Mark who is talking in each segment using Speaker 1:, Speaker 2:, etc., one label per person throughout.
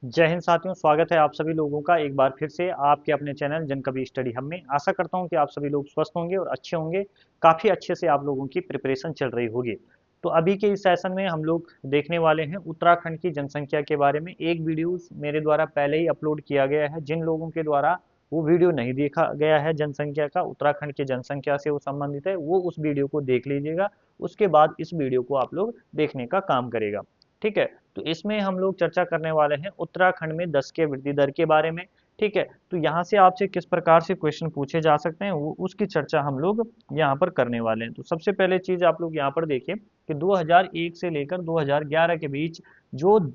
Speaker 1: जय हिंद साथियों, स्वागत है आप सभी लोगों का एक बार फिर से आपके अपने चैनल जन कवि स्टडी हब में। आशा करता हूं कि आप सभी लोग स्वस्थ होंगे और अच्छे होंगे। काफ़ी अच्छे से आप लोगों की प्रिपरेशन चल रही होगी। तो अभी के इस सेशन में हम लोग देखने वाले हैं उत्तराखंड की जनसंख्या के बारे में। एक वीडियो मेरे द्वारा पहले ही अपलोड किया गया है। जिन लोगों के द्वारा वो वीडियो नहीं देखा गया है जनसंख्या का, उत्तराखंड की जनसंख्या से वो संबंधित है, वो उस वीडियो को देख लीजिएगा। उसके बाद इस वीडियो को आप लोग देखने का काम करेगा। ठीक है, तो इसमें हम लोग चर्चा करने वाले हैं उत्तराखंड में 10 के वृद्धि दर के बारे में। ठीक है, तो यहाँ से आपसे किस प्रकार से क्वेश्चन पूछे जा सकते हैं वो उसकी चर्चा हम लोग यहाँ पर करने वाले हैं। तो सबसे पहले चीज आप लोग यहाँ पर देखिए कि 2001 से लेकर 2011 के बीच जो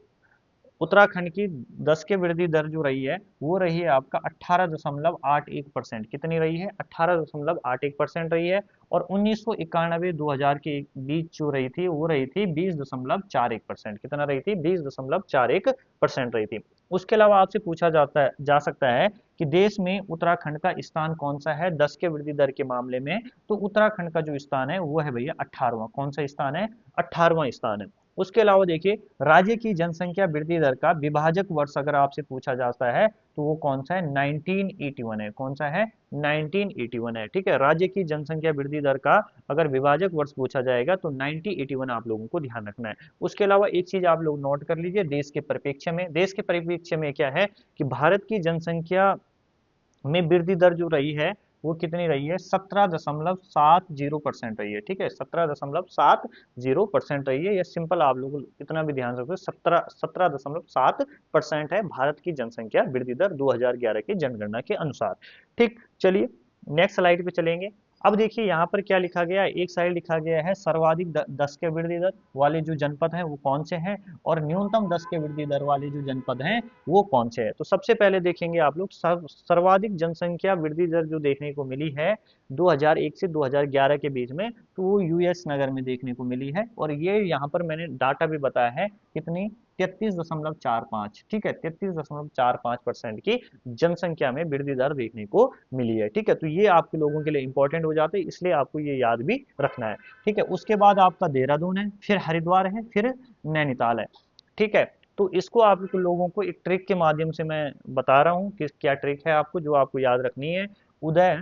Speaker 1: उत्तराखंड की 10 के वृद्धि दर जो रही है वो रही है आपका 18.81%। कितनी रही है? 18.81% रही है। और 1991-2000 के बीच जो रही थी वो रही थी 20.41%। कितना रही थी? 20.41% रही थी। उसके अलावा आपसे पूछा जा सकता है कि देश में उत्तराखंड का स्थान कौन सा है 10 के वृद्धि दर के मामले में। तो उत्तराखंड का जो स्थान है वो है भैया 18वां। कौन सा स्थान है? 18वां स्थान है। उसके अलावा देखिए, राज्य की जनसंख्या वृद्धि दर का विभाजक वर्ष अगर आपसे पूछा जाता है तो वो कौन सा है? 1981 है। कौन सा है? 1981 है। ठीक है, राज्य की जनसंख्या वृद्धि दर का अगर विभाजक वर्ष पूछा जाएगा तो 1981 आप लोगों को ध्यान रखना है। उसके अलावा एक चीज आप लोग नोट कर लीजिए, देश के परिप्रेक्ष्य में क्या है कि भारत की जनसंख्या में वृद्धि दर जो रही है वो कितनी रही है? 17.70% रही है। ठीक है, 17.70% रही है। ये सिंपल आप लोग इतना भी ध्यान रखो, 17.7% है भारत की जनसंख्या वृद्धि दर 2011 की जनगणना के अनुसार। ठीक, चलिए नेक्स्ट स्लाइड पे चलेंगे। अब देखिए यहाँ पर क्या लिखा गया है। एक साइड लिखा गया है सर्वाधिक 10 के वृद्धि दर वाले जो जनपद हैं वो कौन से हैं, और न्यूनतम 10 के वृद्धि दर वाले जो जनपद हैं वो कौन से है। तो सबसे पहले देखेंगे आप लोग सर्वाधिक जनसंख्या वृद्धि दर जो देखने को मिली है 2001 से 2011 के बीच में, तो वो यूएस नगर में देखने को मिली है। और ये यहाँ पर मैंने डाटा भी बताया है कितनी? 33.45। ठीक है, 33.45% की जनसंख्या में वृद्धि दर देखने को मिली है। ठीक है, तो ये आपके लोगों के लिए इंपॉर्टेंट हो जाते हैं, इसलिए आपको ये याद भी रखना है। ठीक है, उसके बाद आपका देहरादून है, फिर हरिद्वार है, फिर नैनीताल है। ठीक है, तो इसको आप लोगों को एक ट्रिक के माध्यम से मैं बता रहा हूँ कि क्या ट्रिक है आपको जो आपको याद रखनी है। उदय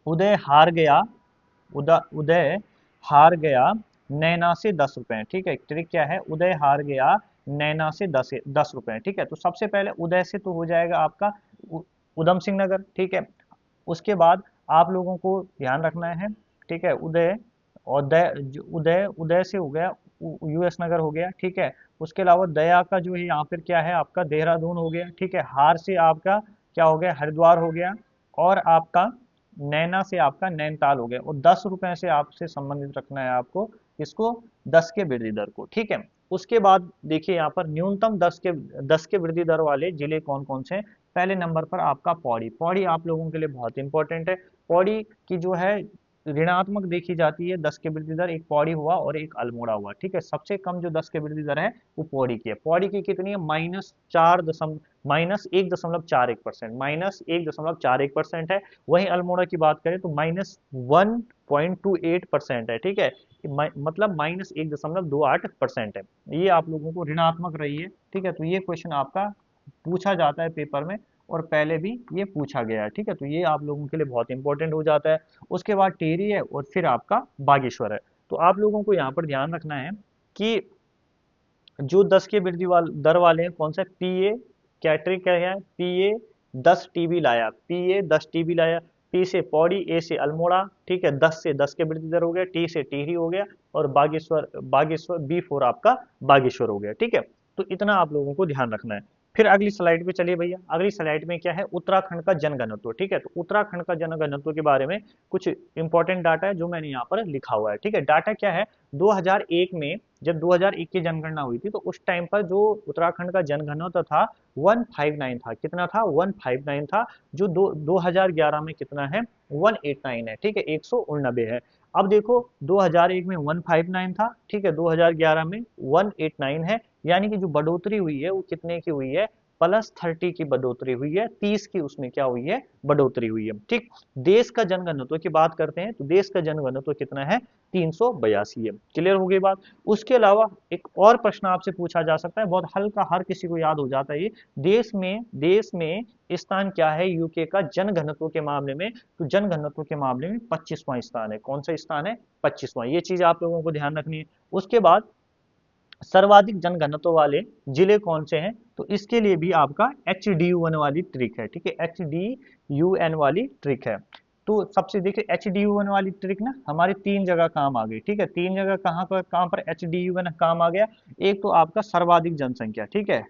Speaker 1: उदय हार गया उदय हार गया नैना से 10 रुपए। ठीक है, ट्रिक क्या है? उदय हार गया नैना से 10 रुपए। ठीक है, तो सबसे पहले उदय से तो हो जाएगा आपका उधम सिंह नगर। ठीक है, उसके बाद आप लोगों को ध्यान रखना है। ठीक है, उदय उदय उदय से हो गया यूएस नगर हो गया। ठीक है, उसके अलावा दया का जो है यहाँ पर क्या है आपका? देहरादून हो गया। ठीक है, हार से आपका क्या हो गया? हरिद्वार हो गया। और आपका नैना से आपका नैनीताल हो गया। और 10 रुपए से आपसे संबंधित रखना है आपको इसको, 10 के वृद्धि दर को। ठीक है, उसके बाद देखिए यहाँ पर न्यूनतम 10 के वृद्धि दर वाले जिले कौन कौन से हैं। पहले नंबर पर आपका पौड़ी। पौड़ी आप लोगों के लिए बहुत इंपॉर्टेंट है। पौड़ी की जो है ऋणात्मक देखी जाती है 10 के वृद्धि दर। एक पौड़ी हुआ और एक अल्मोड़ा हुआ। ठीक है, सबसे कम जो 10 के वृद्धि दर है वो पौड़ी की है। पौड़ी की कितनी है? -1.41% है। वहीं अल्मोड़ा की बात करें तो -1.28% है। ठीक है, मतलब -1.28% है। ये आप लोगों को ऋणात्मक रही है। ठीक है, तो ये क्वेश्चन आपका पूछा जाता है पेपर में, और पहले भी ये पूछा गया है। ठीक है, तो ये आप लोगों के लिए बहुत इंपॉर्टेंट हो जाता है। उसके बाद टेरी है और फिर आपका बागेश्वर है। तो आप लोगों को यहाँ पर ध्यान रखना है कि जो 10 के वृद्धि दर वाले हैं कौन सा? पीए कैटरिक क्या है? पीए 10 टीबी लाया, पीए 10 टीबी लाया। पी से पौड़ी, ए से अल्मोड़ा। ठीक है, 10 से 10 के वृद्धि दर हो गया, टी से टिहरी हो गया, और बागेश्वर बागेश्वर बी4 आपका बागेश्वर हो गया। ठीक है, तो इतना आप लोगों को ध्यान रखना है। फिर अगली स्लाइड पे चलिए भैया। अगली स्लाइड में क्या है? उत्तराखंड का जनघनत्व। ठीक है, तो उत्तराखंड का जनघनत्व के बारे में कुछ इंपॉर्टेंट डाटा है जो मैंने यहाँ पर लिखा हुआ है। ठीक है, डाटा क्या है? 2001 में, जब 2001 की जनगणना हुई थी तो उस टाइम पर जो उत्तराखंड का जनघनत्व था 159 था। कितना था? 159 था। जो 2011 में कितना है? 189 है। ठीक है, 189 है। अब देखो 2001 में 159 था। ठीक है, 2011 में 189 है। यानी कि जो बढ़ोतरी हुई है वो कितने की हुई है? +30 की बढ़ोतरी हुई है, 30 की उसमें क्या हुई है, बढ़ोतरी हुई है। ठीक, देश का जनघनत्व की बात करते हैं तो देश का जनघनत्व कितना है, 382 है। क्लियर हो गई बात। उसके अलावा एक और प्रश्न आपसे पूछा जा सकता है, बहुत हल्का, हर किसी को याद हो जाता है ये, देश में स्थान क्या है यूके का जनघनत्व के मामले में, तो जनघनत्व के मामले में 25वां स्थान है। कौन सा स्थान है, 25वां। ये चीज आप लोगों को ध्यान रखनी है। उसके बाद सर्वाधिक जनघनत्व वाले जिले कौन से हैं, तो इसके लिए भी आपका HDU1 वाली ट्रिक है। ठीक है, HDUN वाली ट्रिक है। तो सबसे देखिए HDU1 वाली ट्रिक ना हमारी 3 जगह काम आ गई। ठीक है, 3 जगह कहाँ पर HDU1 काम आ गया। एक तो आपका सर्वाधिक जनसंख्या, ठीक है,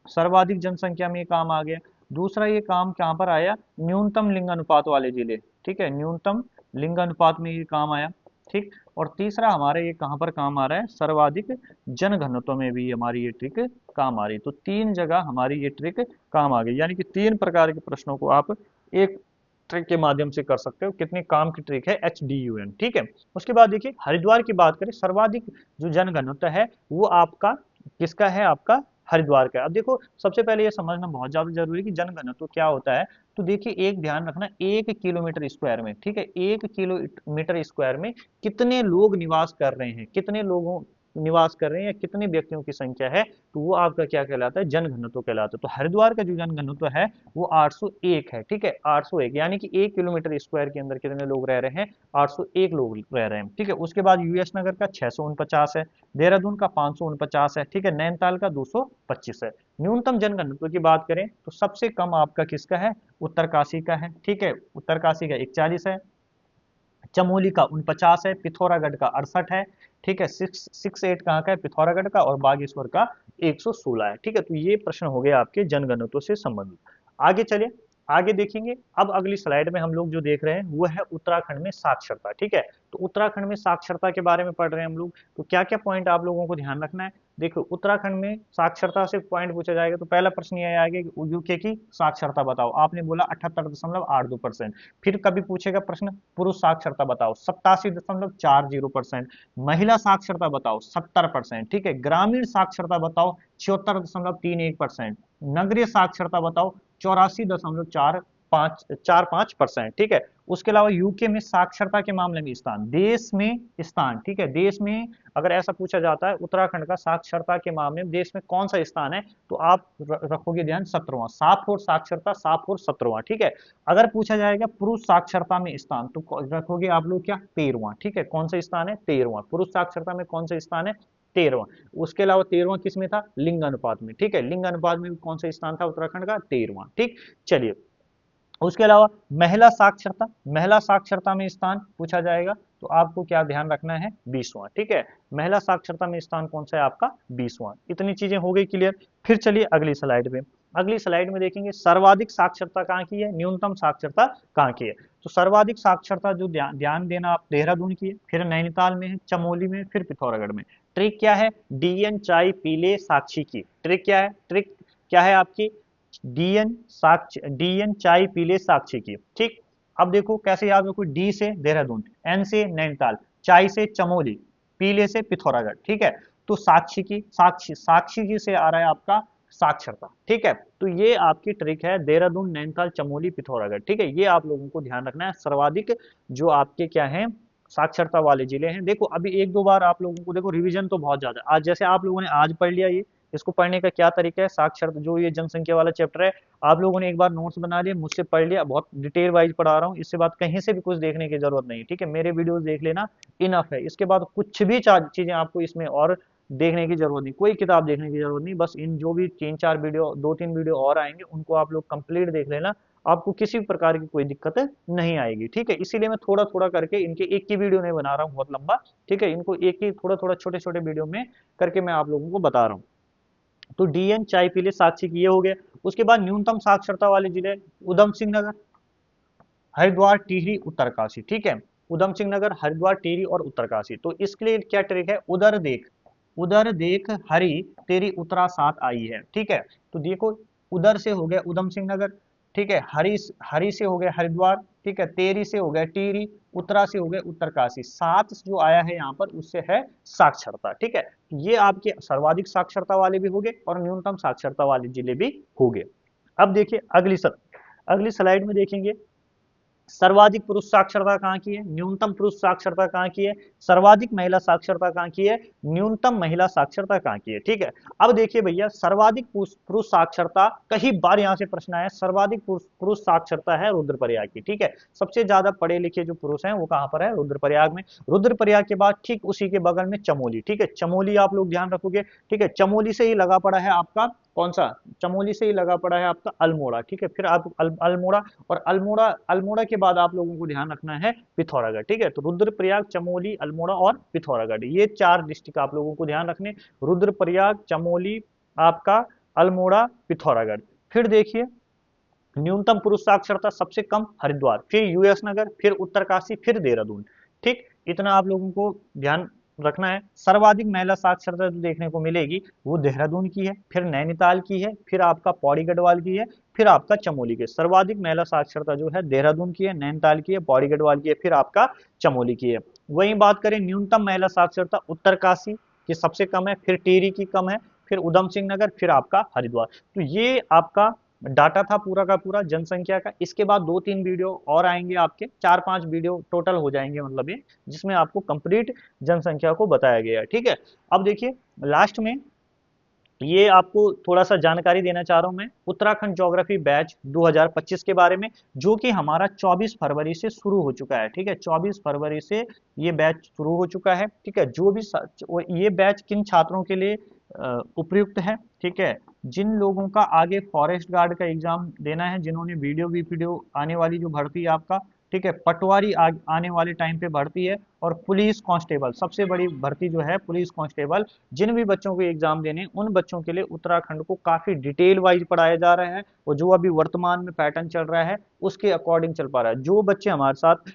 Speaker 1: सर्वाधिक जनसंख्या में ये काम आ गया। दूसरा ये काम कहाँ पर आया, न्यूनतम लिंग अनुपात वाले जिले। ठीक है, न्यूनतम लिंग अनुपात में ये काम आया। ठीक, और तीसरा हमारे ये कहाँ पर काम आ रहा है, सर्वाधिक जनघनत्व में भी हमारी ये ट्रिक काम आ रही है। तो 3 जगह हमारी ये ट्रिक काम आ गई, यानी कि 3 प्रकार के प्रश्नों को आप एक ट्रिक के माध्यम से कर सकते हो। कितनी काम की ट्रिक है, HDUN। ठीक है, उसके बाद देखिए हरिद्वार की बात करें, सर्वाधिक जो जनघनत्व है वो आपका किसका है, आपका हरिद्वार का है। अब देखो सबसे पहले ये समझना बहुत ज्यादा जरूरी है कि जनघनत्व क्या होता है। तो देखिए एक ध्यान रखना, 1 किलोमीटर स्क्वायर में, ठीक है, 1 किलोमीटर स्क्वायर में कितने लोग निवास कर रहे हैं, कितने लोगों निवास कर रहे हैं या कितने व्यक्तियों की संख्या है, तो वो आपका क्या कहलाता है, जनघनत्व कहलाता है। तो हरिद्वार का जो जनघनत्व है वो 801 है। ठीक है, 801, यानी कि 1 किलोमीटर स्क्वायर के अंदर कितने लोग रह रहे हैं, 801 लोग रह रहे हैं। ठीक है, उसके बाद यूएस नगर का 649 है, देहरादून का 549 है, ठीक है, नैनीताल का 225 है। न्यूनतम जनघनत्व की बात करें तो सबसे कम आपका किसका है, उत्तरकाशी का है। ठीक है, उत्तरकाशी का 41 है, चमोली का 49 है, पिथौरागढ़ का 68 है। ठीक है, 668 कहाँ का है, पिथौरागढ़ का, और बागेश्वर का 116 है। ठीक है, तो ये प्रश्न हो गए आपके जनगणत्व से संबंधित। आगे चलिए, आगे देखेंगे। अब अगली स्लाइड में हम लोग जो देख रहे हैं वो है उत्तराखंड में साक्षरता। ठीक है, तो उत्तराखंड में साक्षरता के बारे में पढ़ रहे हैं हम लोग। तो क्या क्या पॉइंट आप लोगों को ध्यान रखना है, देखो उत्तराखंड में साक्षरता से पॉइंट पूछा जाएगा तो पहला प्रश्न ये आएगा कि यूके की साक्षरता बताओ। आपने बोला 78.82%। फिर कभी पूछेगा प्रश्न, पुरुष साक्षरता बताओ, 87.40%। महिला साक्षरता बताओ, 70%। ठीक है, ग्रामीण साक्षरता बताओ, 74.31%। नगरीय साक्षरता बताओ, 84.45%। ठीक है, उसके अलावा यूके में साक्षरता के मामले में स्थान, देश में स्थान, ठीक है, देश में अगर ऐसा पूछा जाता है उत्तराखंड का साक्षरता के मामले में देश में कौन सा स्थान है, तो आप रखोगे ध्यान 17वां, साफ और साक्षरता, साफ और 17वां। ठीक है, अगर पूछा जाएगा पुरुष साक्षरता में स्थान तो रखोगे आप लोग क्या, 13वां। ठीक है, कौन सा स्थान है, 13वां, पुरुष साक्षरता में कौन सा स्थान है, 13वां। उसके अलावा 13वां किस में था, लिंग अनुपात में। ठीक है, लिंग अनुपात में कौन सा स्थान था उत्तराखंड का, 13वां। ठीक, चलिए उसके अलावा महिला साक्षरता, महिला साक्षरता में स्थान पूछा जाएगा तो आपको क्या ध्यान रखना है, 20वां। ठीक है, महिला साक्षरता में स्थान कौन सा है आपका, 20वां। इतनी चीजें हो गई क्लियर। फिर चलिए अगली स्लाइड में, अगली स्लाइड में देखेंगे सर्वाधिक साक्षरता कहाँ की है, न्यूनतम साक्षरता कहाँ की है। तो सर्वाधिक साक्षरता जो ध्यान देना आप, देहरादून की है, फिर नैनीताल में है, चमोली में, फिर पिथौरागढ़ में। ट्रिक क्या है, डीएन चाय पीले साक्षी की ट्रिक क्या है, ट्रिक क्या है आपकी, डीएन चाय पीले साक्षी की। ठीक, अब देखो कैसे याद रखो, डी से देहरादून, एन से नैनीताल, चाय से चमोली, पीले से पिथौरागढ़। ठीक है, तो साक्षी की, साक्षी की से आ रहा है आपका साक्षरता। ठीक है, तो ये आपकी ट्रिक है, देहरादून, नैनीताल, चमोली, पिथौरागढ़। ठीक है, ये आप लोगों को ध्यान रखना है, सर्वाधिक जो आपके क्या है साक्षरता वाले जिले हैं। देखो अभी एक दो बार आप लोगों को, देखो रिवीजन तो बहुत ज्यादा, आज जैसे आप लोगों ने आज पढ़ लिया ये, इसको पढ़ने का क्या तरीका है, साक्षरता जो ये जनसंख्या वाला चैप्टर है, आप लोगों ने एक बार नोट्स बना लिया, मुझसे पढ़ लिया, बहुत डिटेल वाइज पढ़ा रहा हूँ, इससे बाद कहीं से भी कुछ देखने की जरूरत नहीं। ठीक है, मेरे वीडियोस देख लेना, इनफ है। इसके बाद कुछ भी चीजें आपको इसमें और देखने की जरूरत नहीं, कोई किताब देखने की जरूरत नहीं, बस इन जो भी 3-4 वीडियो, 2-3 वीडियो और आएंगे उनको आप लोग कंप्लीट देख लेना, आपको किसी भी प्रकार की कोई दिक्कत नहीं आएगी। ठीक है, इसीलिए मैं थोड़ा थोड़ा करके इनके एक की वीडियो नहीं बना रहा हूँ बहुत लंबा। ठीक है, इनको एक ही थोड़ा थोड़ा छोटे छोटे वीडियो में करके मैं आप लोगों को बता रहा हूँ। तो डीएन चाय पीले साक्षी की ये हो गया। उसके बाद न्यूनतम साक्षरता वाले जिले, उधम सिंह नगर, हरिद्वार, टिहरी, उत्तरकाशी। ठीक है, उधम सिंह नगर, हरिद्वार, टिहरी और उत्तरकाशी। तो इसके लिए क्या ट्रिक है, उधर देख, उधर देख हरि तेरी उत्तरा साथ आई है। ठीक है, तो देखो उधर से हो गया उधम सिंह नगर, ठीक है, हरि हरि से हो गया हरिद्वार, ठीक है, तेरी से हो गया टिहरी, उत्तरा से हो गए उत्तरकाशी, 7 जो आया है यहाँ पर उससे है साक्षरता। ठीक है, ये आपके सर्वाधिक साक्षरता वाले भी हो गए और न्यूनतम साक्षरता वाले जिले भी हो गए। अब देखिए अगली स्लाइड में देखेंगे सर्वाधिक पुरुष साक्षरता कहाँ की है, न्यूनतम पुरुष साक्षरता कहाँ की है, सर्वाधिक महिला साक्षरता कहाँ की है, न्यूनतम महिला साक्षरता कहाँ की है। ठीक है, अब देखिए भैया सर्वाधिक पुरुष साक्षरता कई बार यहाँ से प्रश्न आया, सर्वाधिक पुरुष साक्षरता है रुद्रप्रयाग की। ठीक है, सबसे ज्यादा पढ़े लिखे जो पुरुष हैं वो कहाँ पर है, रुद्रप्रयाग में। रुद्रप्रयाग के बाद ठीक उसी के बगल में चमोली। ठीक है, चमोली आप लोग ध्यान रखोगे। ठीक है, चमोली से ही लगा पड़ा है आपका कौन सा, चमोली से ही लगा पड़ा है आपका अल्मोड़ा। ठीक है, फिर आप अल्मोड़ा, और अल्मोड़ा के बाद आप लोगों को ध्यान रखना है पिथौरागढ़। ठीक है, तो रुद्रप्रयाग, चमोली, अल्मोड़ा और पिथौरागढ़, ये 4 डिस्ट्रिक्ट आप लोगों को ध्यान रखने, रुद्रप्रयाग, चमोली, आपका अल्मोड़ा, पिथौरागढ़। फिर देखिए न्यूनतम पुरुष साक्षरता सबसे कम हरिद्वार, फिर यूएस नगर, फिर उत्तरकाशी, फिर देहरादून। ठीक, इतना आप लोगों को ध्यान रखना है। सर्वाधिक महिला साक्षरता जो देखने को मिलेगी वो देहरादून की है, फिर नैनीताल की है, फिर आपका पौड़ी गढ़वाल की है, फिर आपका चमोली की। सर्वाधिक महिला साक्षरता जो है देहरादून की है, नैनीताल की है, पौड़ी गढ़वाल की है, फिर आपका चमोली की है। वहीं बात करें न्यूनतम महिला साक्षरता उत्तरकाशी की सबसे कम है, फिर टिहरी की कम है, फिर उधम सिंह नगर, फिर आपका हरिद्वार। तो ये आपका डाटा था पूरा का पूरा जनसंख्या का। इसके बाद 2-3 वीडियो और आएंगे आपके, 4-5 वीडियो टोटल हो जाएंगे मतलब ये, जिसमें आपको कंप्लीट जनसंख्या को बताया गया है। ठीक है, अब देखिए लास्ट में ये आपको थोड़ा सा जानकारी देना चाह रहा हूं मैं उत्तराखंड ज्योग्राफी बैच 2025 के बारे में, जो कि हमारा 24 फरवरी से शुरू हो चुका है। ठीक है, 24 फरवरी से ये बैच शुरू हो चुका है। ठीक है, जो भी ये बैच किन छात्रों के लिए उपयुक्त है, ठीक है, जिन लोगों का आगे फॉरेस्ट गार्ड का एग्जाम देना है, जिन्होंने वीडियो आने वाली जो भर्ती है आपका, ठीक है, पटवारी आने वाले टाइम पे भर्ती है, और पुलिस कांस्टेबल सबसे बड़ी भर्ती जो है पुलिस कांस्टेबल, जिन भी बच्चों को एग्जाम देने उन बच्चों के लिए उत्तराखंड को काफी डिटेल वाइज पढ़ाया जा रहा है, और जो अभी वर्तमान में पैटर्न चल रहा है उसके अकॉर्डिंग चल पा रहा है। जो बच्चे हमारे साथ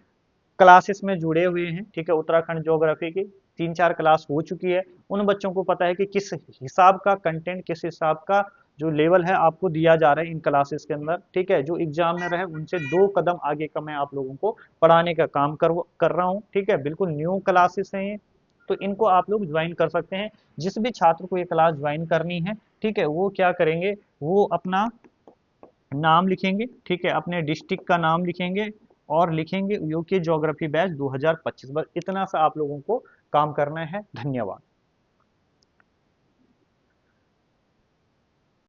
Speaker 1: क्लासेस में जुड़े हुए हैं, ठीक है, उत्तराखंड ज्योग्राफी की 3-4 क्लास हो चुकी है, उन बच्चों को पता है कि किस हिसाब का कंटेंट, किस हिसाब का जो लेवल है आपको दिया जा रहा है इन क्लासेस के अंदर। ठीक है, जो एग्जाम में रहे उनसे 2 कदम आगे का मैं आप लोगों को पढ़ाने का काम कर रहा हूँ। ठीक है, बिल्कुल न्यू क्लासेस हैं ये, तो इनको आप लोग ज्वाइन कर सकते हैं। जिस भी छात्र को ये क्लास ज्वाइन करनी है, ठीक है, वो क्या करेंगे, वो अपना नाम लिखेंगे, ठीक है, अपने डिस्ट्रिक्ट का नाम लिखेंगे और लिखेंगे यूके ज्योग्राफी बैच 2025। बस इतना सा आप लोगों को काम करना है। धन्यवाद।